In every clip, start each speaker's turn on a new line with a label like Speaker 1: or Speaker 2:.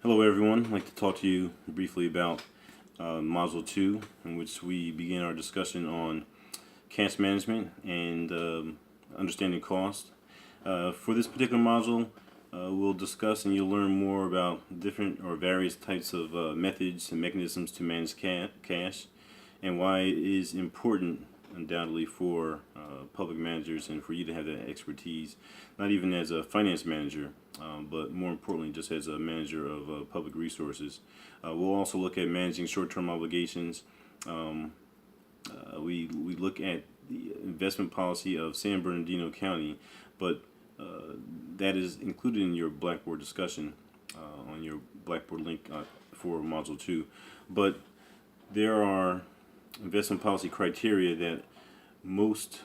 Speaker 1: Hello everyone, I'd like to talk to you briefly about Module 2, in which we begin our discussion on cash management and understanding cost. For this particular module, we'll discuss and you'll learn more about different or various types of methods and mechanisms to manage cash and why it is important undoubtedly for public managers and for you to have that expertise, not even as a finance manager, but more importantly just as a manager of public resources. We'll also look at managing short-term obligations. We look at the investment policy of San Bernardino County, but that is included in your Blackboard discussion on your Blackboard link for Module 2. But there are investment policy criteria that most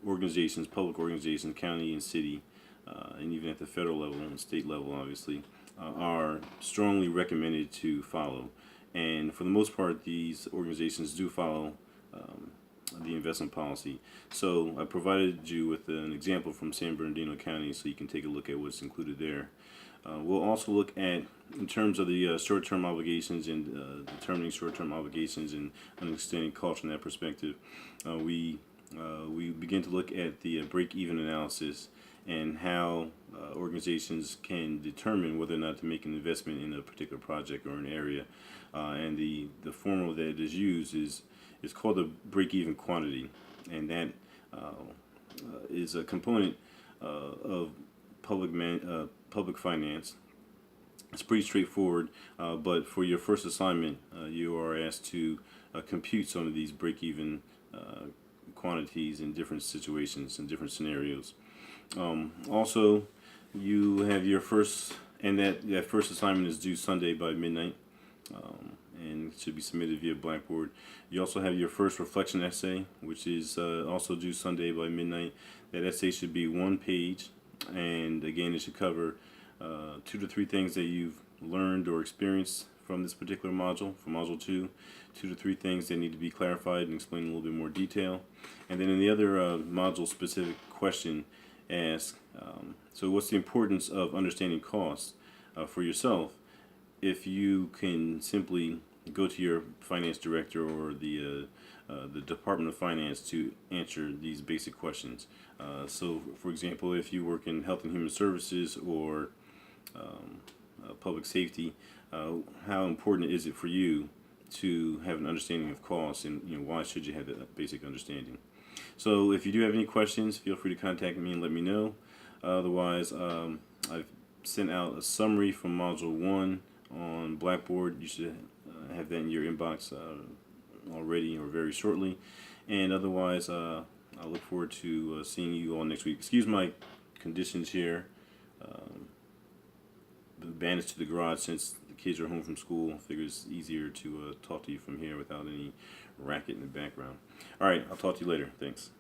Speaker 1: organizations, public organizations, county and city, and even at the federal level and state level, obviously, are strongly recommended to follow. And for the most part, these organizations do follow the investment policy. So I provided you with an example from San Bernardino County so you can take a look at what's included there. We'll also look at, in terms of the short-term obligations and determining short-term obligations and understanding cost from that perspective. We begin to look at the break-even analysis and how organizations can determine whether or not to make an investment in a particular project or an area. And the formula that is used is called the break-even quantity, and that is a component of public finance. It's pretty straightforward, but for your first assignment, you are asked to compute some of these break-even quantities in different situations and different scenarios. Also, you have your first, and that first assignment is due Sunday by midnight, and it should be submitted via Blackboard. You also have your first reflection essay, which is also due Sunday by midnight. That essay should be 1 page, and again, it should cover 2 to 3 things that you've learned or experienced from this particular module, from Module 2, 2 to 3 things that need to be clarified and explained in a little bit more detail. And then in the other module-specific question, ask, so what's the importance of understanding costs for yourself if you can simply go to your finance director or the Department of Finance to answer these basic questions. So, for example, if you work in Health and Human Services or public safety, how important is it for you to have an understanding of costs, and why should you have that basic understanding? So, if you do have any questions, feel free to contact me and let me know. Otherwise, I've sent out a summary from Module 1 on Blackboard. You should have that in your inbox already or very shortly. And otherwise, I look forward to seeing you all next week. Excuse my conditions here. Banished to the garage since the kids are home from school. I figure it's easier to talk to you from here without any racket in the background. All right, I'll talk to you later. Thanks.